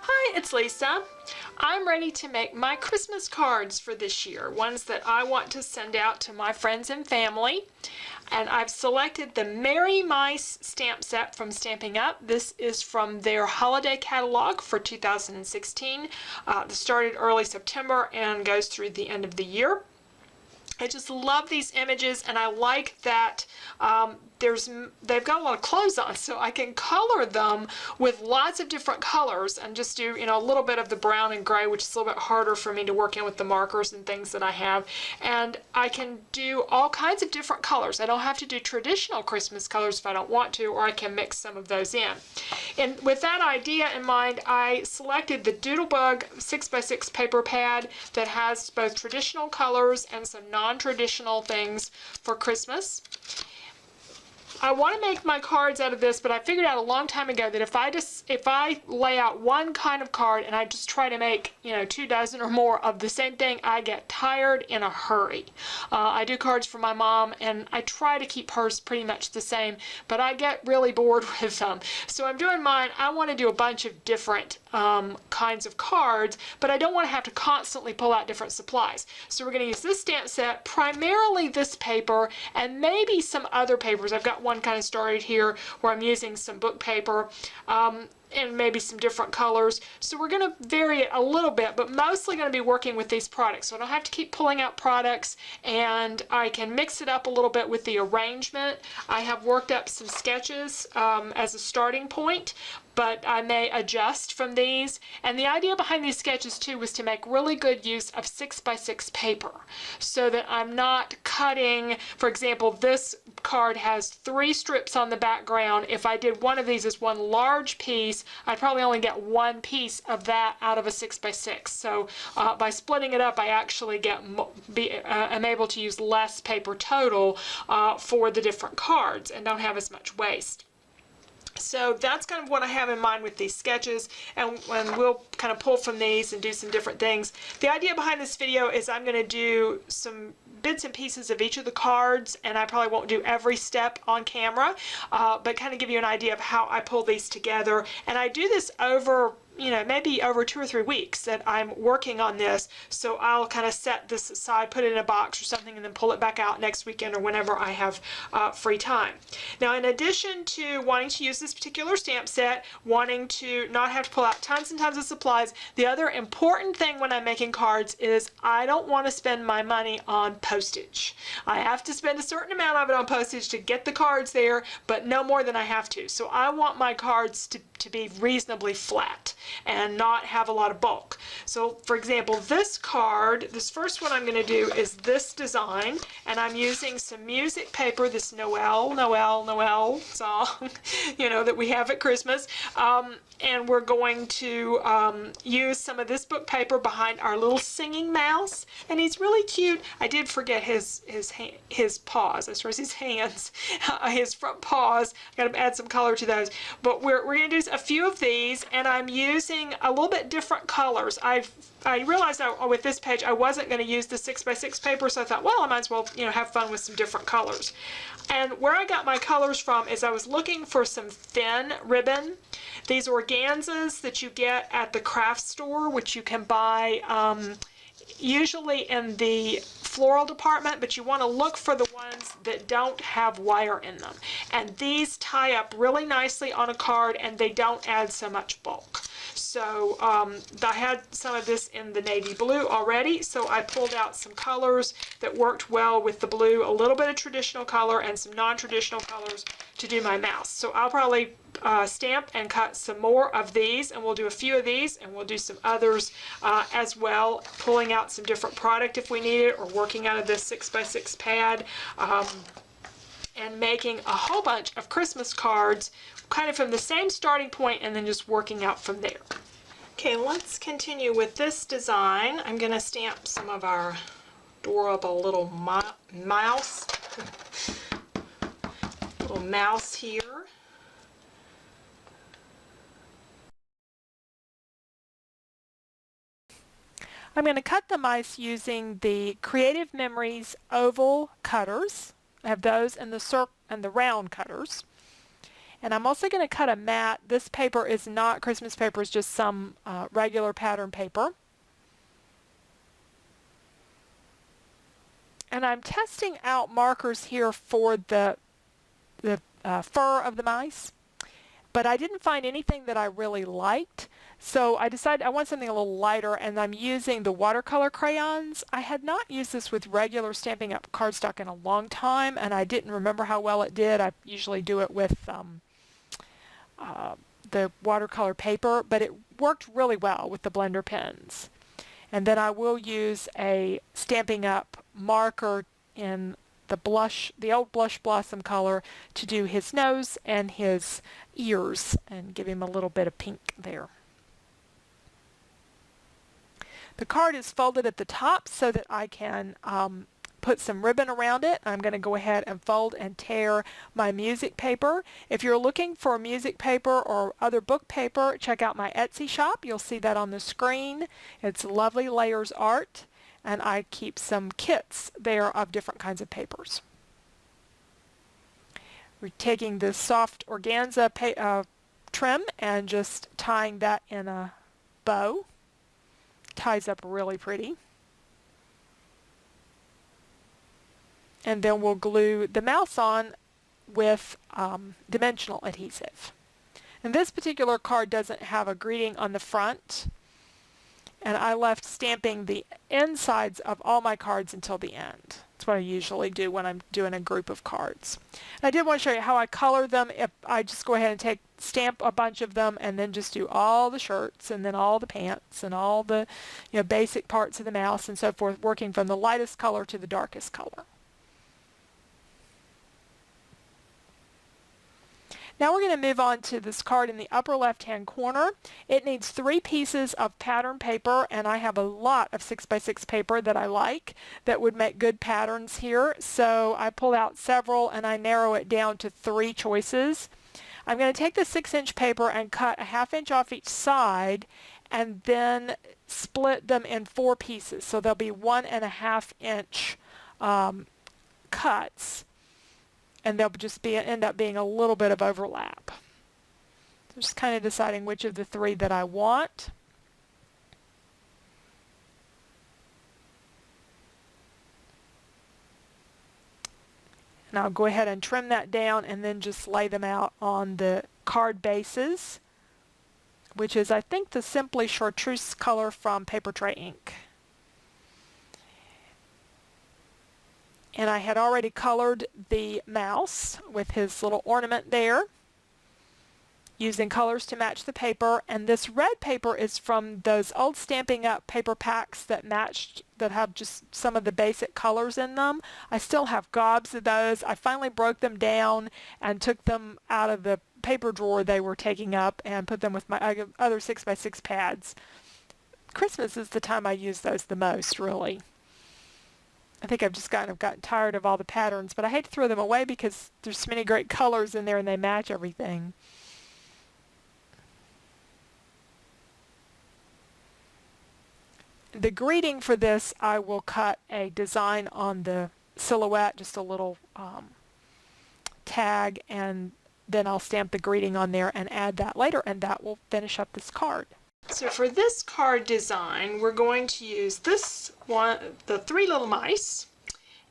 Hi, it's Lisa. I'm ready to make my Christmas cards for this year, ones that I want to send out to my friends and family. And I've selected the Merry Mice stamp set from Stampin' Up. This is from their holiday catalog for 2016. This started early September and goes through the end of the year. I just love these images, and I like that they've got a lot of clothes on, so I can color them with lots of different colors and just do, a little bit of the brown and gray, which is a little bit harder for me to work in with the markers and things that I have. And I can do all kinds of different colors. I don't have to do traditional Christmas colors if I don't want to, or I can mix some of those in. And with that idea in mind, I selected the Doodlebug 6x6 paper pad that has both traditional colors and some non-traditional things for Christmas. I want to make my cards out of this, but I figured out a long time ago that if I lay out one kind of card and I just try to make 2 dozen or more of the same thing, I get tired in a hurry. I do cards for my mom, and I try to keep hers pretty much the same, but I get really bored with them. So I'm doing mine. I want to do a bunch of different kinds of cards, but I don't want to have to constantly pull out different supplies. So we're going to use this stamp set, primarily this paper, and maybe some other papers. I've got one kind of started here where I'm using some book paper and maybe some different colors. So we're going to vary it a little bit, but mostly going to be working with these products. So I don't have to keep pulling out products, and I can mix it up a little bit with the arrangement. I have worked up some sketches as a starting point, but I may adjust from these. And the idea behind these sketches too was to make really good use of 6x6 paper, so that I'm not cutting, for example, this card has 3 strips on the background. If I did one of these as one large piece, I'd probably only get one piece of that out of a 6x6. So by splitting it up, I actually am able to use less paper total for the different cards and don't have as much waste. So that's kind of what I have in mind with these sketches, and we'll kind of pull from these and do some different things. The idea behind this video is I'm going to do some bits and pieces of each of the cards, and I probably won't do every step on camera, but kind of give you an idea of how I pull these together. And I do this over maybe over 2 or 3 weeks that I'm working on this. So I'll kind of set this aside, put it in a box or something, and then pull it back out next weekend or whenever I have free time. Now, in addition to wanting to use this particular stamp set, wanting to not have to pull out tons and tons of supplies, the other important thing when I'm making cards is I don't want to spend my money on postage. I have to spend a certain amount of it on postage to get the cards there, but no more than I have to. So I want my cards to be reasonably flat and not have a lot of bulk. So for example, this card, this first one I'm going to do is this design, and I'm using some music paper, this Noel song, that we have at Christmas, and we're going to use some of this book paper behind our little singing mouse, and he's really cute. I did forget his paws, as far as his hands, his front paws. I got to add some color to those, but we're going to do a few of these, and I'm using a little bit different colors. I realized with this page I wasn't going to use the 6x6 paper, so I thought, well, I might as well have fun with some different colors. And where I got my colors from is I was looking for some thin ribbon. These organzas that you get at the craft store, which you can buy usually in the floral department, but you want to look for the ones that don't have wire in them. And these tie up really nicely on a card, and they don't add so much bulk. So I had some of this in the navy blue already, so I pulled out some colors that worked well with the blue, a little bit of traditional color and some non-traditional colors to do my mouse. So I'll probably stamp and cut some more of these, and we'll do a few of these, and we'll do some others as well, pulling out some different product if we need it, or working out of this 6x6 pad, and making a whole bunch of Christmas cards kind of from the same starting point, and then just working out from there. Okay, let's continue with this design. I'm going to stamp some of our adorable little mouse, little mouse here. I'm going to cut the mice using the Creative Memories oval cutters. I have those and the round cutters. And I'm also going to cut a mat. This paper is not Christmas paper, it's just some regular pattern paper. And I'm testing out markers here for the fur of the mice, but I didn't find anything that I really liked. So I decided I want something a little lighter, and I'm using the watercolor crayons. I had not used this with regular Stampin' Up! Cardstock in a long time, and I didn't remember how well it did. I usually do it with the watercolor paper, but it worked really well with the blender pens. And then I will use a Stampin' Up! Marker in the old blush blossom color to do his nose and his ears and give him a little bit of pink there. The card is folded at the top so that I can put some ribbon around it. I'm going to go ahead and fold and tear my music paper. If you're looking for music paper or other book paper, check out my Etsy shop. You'll see that on the screen. It's Lovely Layers Art, and I keep some kits there of different kinds of papers. We're taking this soft organza trim and just tying that in a bow. Ties up really pretty. And then we'll glue the mouse on with dimensional adhesive. And this particular card doesn't have a greeting on the front, and I left stamping the insides of all my cards until the end. That's what I usually do when I'm doing a group of cards. And I did want to show you how I color them. If I just go ahead and stamp a bunch of them and then just do all the shirts and then all the pants and all the basic parts of the mouse and so forth, working from the lightest color to the darkest color. Now we're going to move on to this card in the upper left-hand corner. It needs 3 pieces of pattern paper, and I have a lot of 6x6 paper that I like that would make good patterns here. So I pull out several and I narrow it down to 3 choices. I'm going to take the 6-inch paper and cut a 1/2 inch off each side and then split them in 4 pieces. So there'll be 1.5 inch cuts. And they'll just end up being a little bit of overlap. So just kind of deciding which of the 3 that I want. And I'll go ahead and trim that down and then just lay them out on the card bases, which is, I think, the Simply Chartreuse color from Paper Tray Ink. And I had already colored the mouse with his little ornament there, using colors to match the paper. And this red paper is from those old Stampin' Up! Paper packs that have just some of the basic colors in them. I still have gobs of those. I finally broke them down and took them out of the paper drawer they were taking up and put them with my other 6x6 pads. Christmas is the time I use those the most, really. I think I've just gotten tired of all the patterns, but I hate to throw them away because there's so many great colors in there and they match everything. The greeting for this, I will cut a design on the silhouette, just a little tag, and then I'll stamp the greeting on there and add that later, and that will finish up this card. So for this card design, we're going to use this one, the 3 little mice,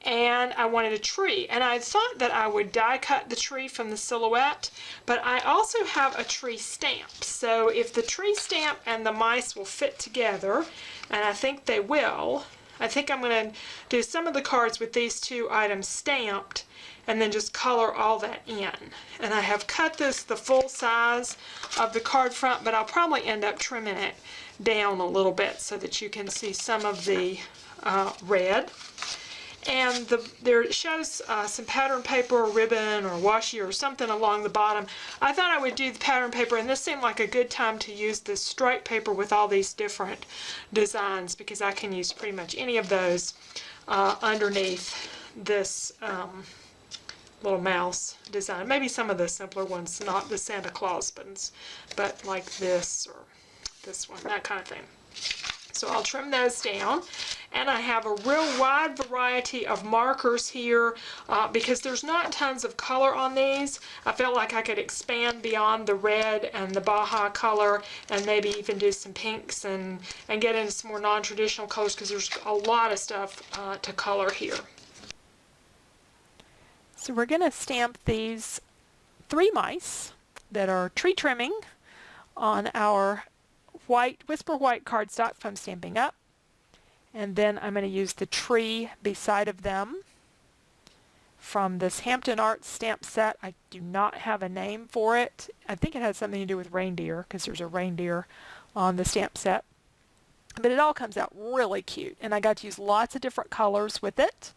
and I wanted a tree. And I thought that I would die cut the tree from the silhouette, but I also have a tree stamp. So if the tree stamp and the mice will fit together, and I think they will, I think I'm going to do some of the cards with these 2 items stamped and then just color all that in. And I have cut this the full size of the card front, but I'll probably end up trimming it down a little bit so that you can see some of the red. And there it shows some pattern paper or ribbon or washi or something along the bottom. I thought I would do the pattern paper, and this seemed like a good time to use this stripe paper with all these different designs, because I can use pretty much any of those underneath this little mouse design. Maybe some of the simpler ones, not the Santa Claus buttons, but like this or this one, that kind of thing. So so I'll trim those down. And I have a real wide variety of markers here because there's not tons of color on these. I felt like I could expand beyond the red and the Baja color and maybe even do some pinks and get into some more non-traditional colors because there's a lot of stuff to color here. So we're going to stamp these 3 mice that are tree trimming on our white Whisper White cardstock from Stamping Up. And then I'm going to use the tree beside of them from this Hampton Arts stamp set. I do not have a name for it. I think it has something to do with reindeer because there's a reindeer on the stamp set. But it all comes out really cute, and I got to use lots of different colors with it.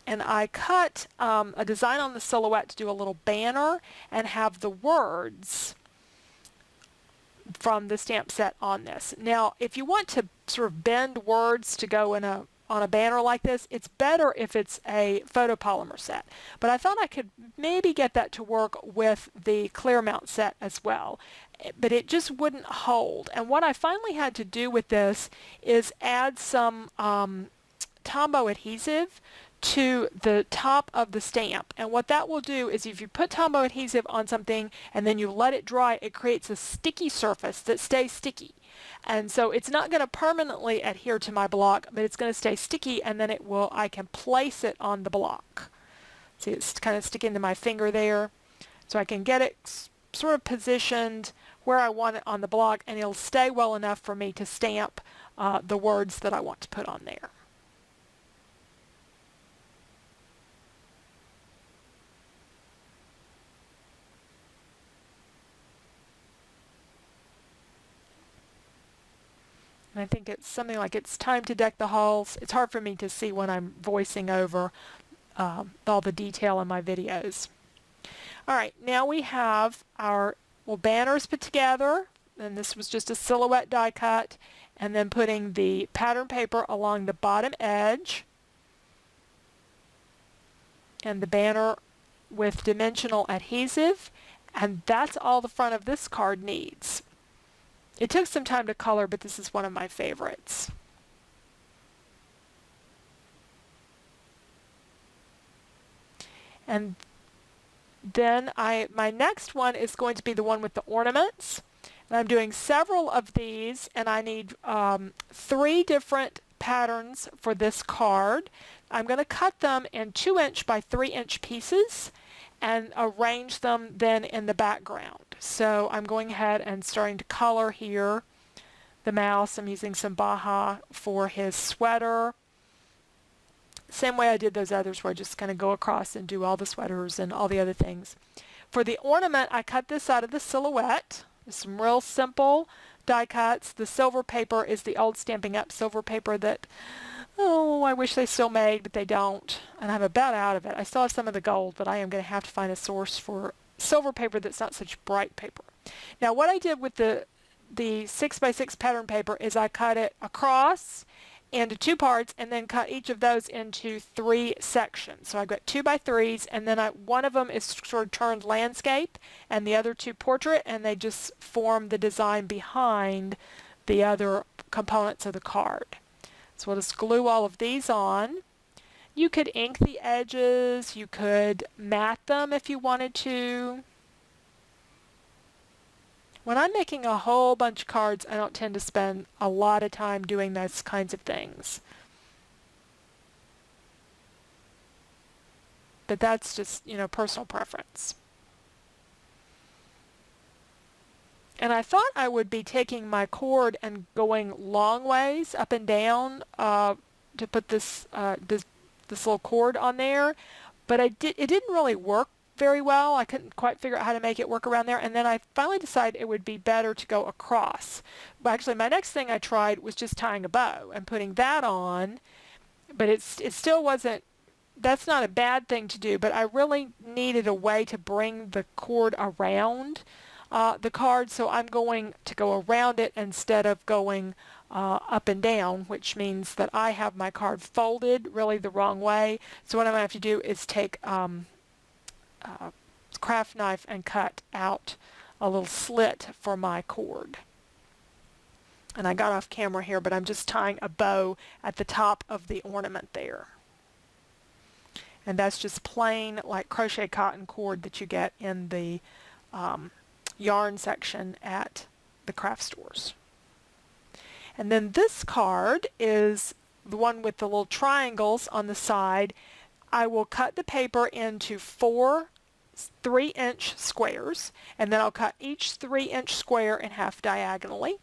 And I cut a design on the silhouette to do a little banner and have the words from the stamp set on this. Now, if you want to sort of bend words to go in on a banner like this, it's better if it's a photopolymer set. But I thought I could maybe get that to work with the clear mount set as well. But it just wouldn't hold. And what I finally had to do with this is add some Tombow adhesive to the top of the stamp. And what that will do is if you put Tombow adhesive on something and then you let it dry, it creates a sticky surface that stays sticky. And so it's not going to permanently adhere to my block, but it's going to stay sticky, and then I can place it on the block. See, it's kind of sticking to my finger there. So I can get it sort of positioned where I want it on the block, and it'll stay well enough for me to stamp the words that I want to put on there. And I think it's something like it's time to deck the halls. It's hard for me to see when I'm voicing over all the detail in my videos. All right, now we have our banners put together, and this was just a silhouette die cut, and then putting the pattern paper along the bottom edge, and the banner with dimensional adhesive, and that's all the front of this card needs. It took some time to color, but this is one of my favorites. And then my next one is going to be the one with the ornaments. And I'm doing several of these, and I need 3 different patterns for this card. I'm going to cut them in 2-inch by 3-inch pieces and arrange them then in the background. So I'm going ahead and starting to color here the mouse. I'm using some Baja for his sweater. Same way I did those others where I just kind of go across and do all the sweaters and all the other things. For the ornament, I cut this out of the silhouette. There's some real simple die cuts. The silver paper is the old Stamping Up silver paper that, oh, I wish they still made, but they don't. And I'm about out of it. I still have some of the gold, but I am going to have to find a source for silver paper that's not such bright paper. Now, what I did with the 6x6 pattern paper is I cut it across into 2 parts and then cut each of those into 3 sections. So I've got 2x3s, and then one of them is sort of turned landscape and the other 2 portrait, and they just form the design behind the other components of the card. So we'll just glue all of these on. You could ink the edges, you could mat them if you wanted to. When I'm making a whole bunch of cards, I don't tend to spend a lot of time doing those kinds of things. But that's just, personal preference. And I thought I would be taking my cord and going long ways up and down to put this little cord on there, but it didn't really work very well. I couldn't quite figure out how to make it work around there, and then I finally decided it would be better to go across. But actually, my next thing I tried was just tying a bow and putting that on, but it still wasn't. That's not a bad thing to do, but I really needed a way to bring the cord around the card, so I'm going to go around it instead of going up and down, which means that I have my card folded really the wrong way. So what I'm going to have to do is take craft knife and cut out a little slit for my cord. And I got off camera here, but I'm just tying a bow at the top of the ornament there. And that's just plain like crochet cotton cord that you get in the yarn section at the craft stores. And then this card is the one with the little triangles on the side. I will cut the paper into 4 3-inch squares, and then I'll cut each 3-inch square in half diagonally.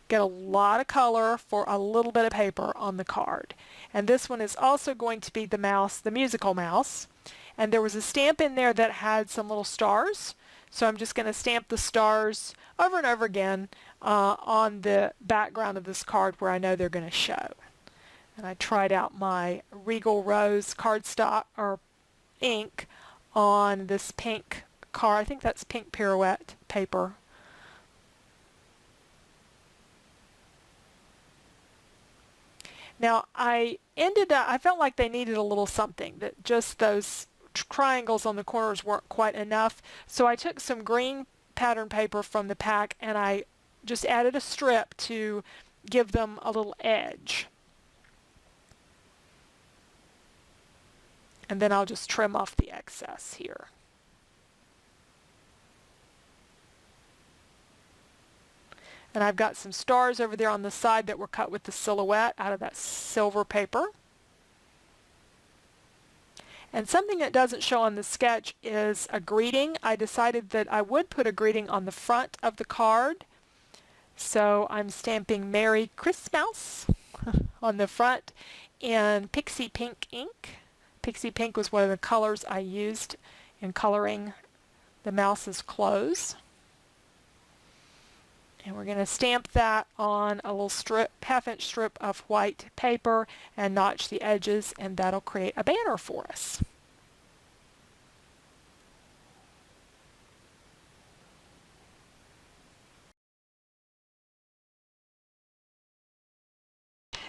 Get a lot of color for a little bit of paper on the card. And this one is also going to be the mouse, the musical mouse. And there was a stamp in there that had some little stars. So I'm just going to stamp the stars over and over again on the background of this card where I know they're going to show. And I tried out my Regal Rose cardstock or ink on this pink card. I think that's pink pirouette paper. Now I felt like they needed a little something, that just those triangles on the corners weren't quite enough. So I took some green pattern paper from the pack and I just added a strip to give them a little edge. And then I'll just trim off the excess here. And I've got some stars over there on the side that were cut with the silhouette out of that silver paper. And something that doesn't show on the sketch is a greeting. I decided that I would put a greeting on the front of the card. So I'm stamping Merry Christmas on the front in Pixie Pink ink. Pixie Pink was one of the colors I used in coloring the mouse's clothes. And we're going to stamp that on a little strip, half-inch strip of white paper and notch the edges, and that'll create a banner for us.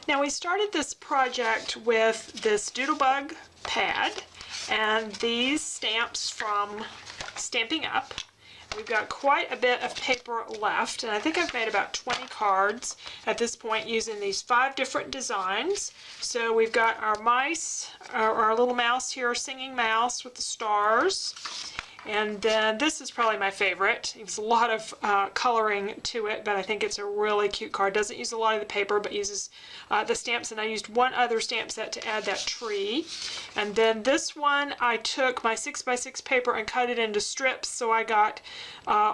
Now we started this project with this Doodlebug pad and these stamps from Stamping Up. We've got quite a bit of paper left, and I think I've made about 20 cards at this point using these 5 different designs. So we've got our mice, our little mouse here, singing mouse with the stars. And then this is probably my favorite. It's a lot of coloring to it, but I think it's a really cute card. Doesn't use a lot of the paper, but uses the stamps, and I used one other stamp set to add that tree. And then this one, I took my 6x6 paper and cut it into strips, so I got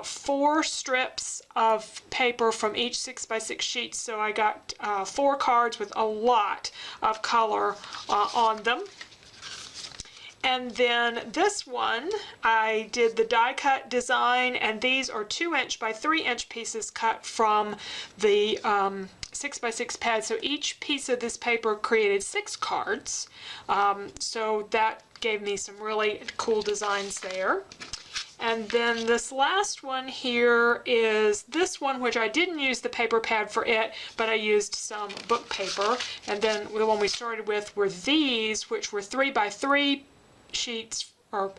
4 strips of paper from each 6x6 sheet, so I got 4 cards with a lot of color on them. And then this one, I did the die cut design, and these are 2-inch by 3-inch pieces cut from the 6x6 pad. So each piece of this paper created 6 cards. So that gave me some really cool designs there. And then this last one here is this one, which I didn't use the paper pad for it, but I used some book paper. And then the one we started with were these, which were 3x3 sheets, or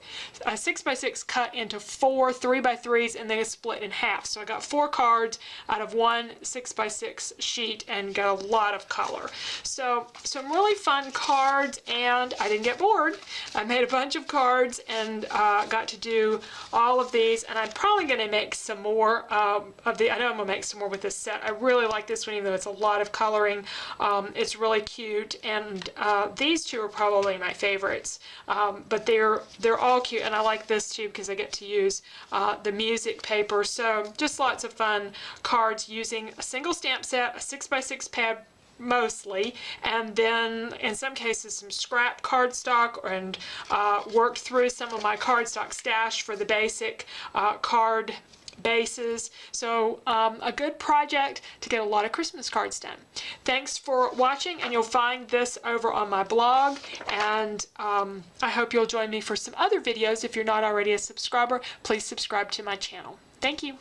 6x6 cut into 4 3x3s, and then split in half. So I got 4 cards out of one 6x6 sheet and got a lot of color. So some really fun cards, and I didn't get bored. I made a bunch of cards and got to do all of these, and I'm probably going to make some more I know I'm going to make some more with this set. I really like this one, even though it's a lot of coloring. It's really cute, and these two are probably my favorites, but they're all cute, and I like this too because I get to use the music paper. So just lots of fun cards using a single stamp set, a 6x6 pad mostly, and then in some cases some scrap cardstock, and worked through some of my cardstock stash for the basic card bases. So a good project to get a lot of Christmas cards done. Thanks for watching, and you'll find this over on my blog, and I hope you'll join me for some other videos. If you're not already a subscriber, please subscribe to my channel. Thank you.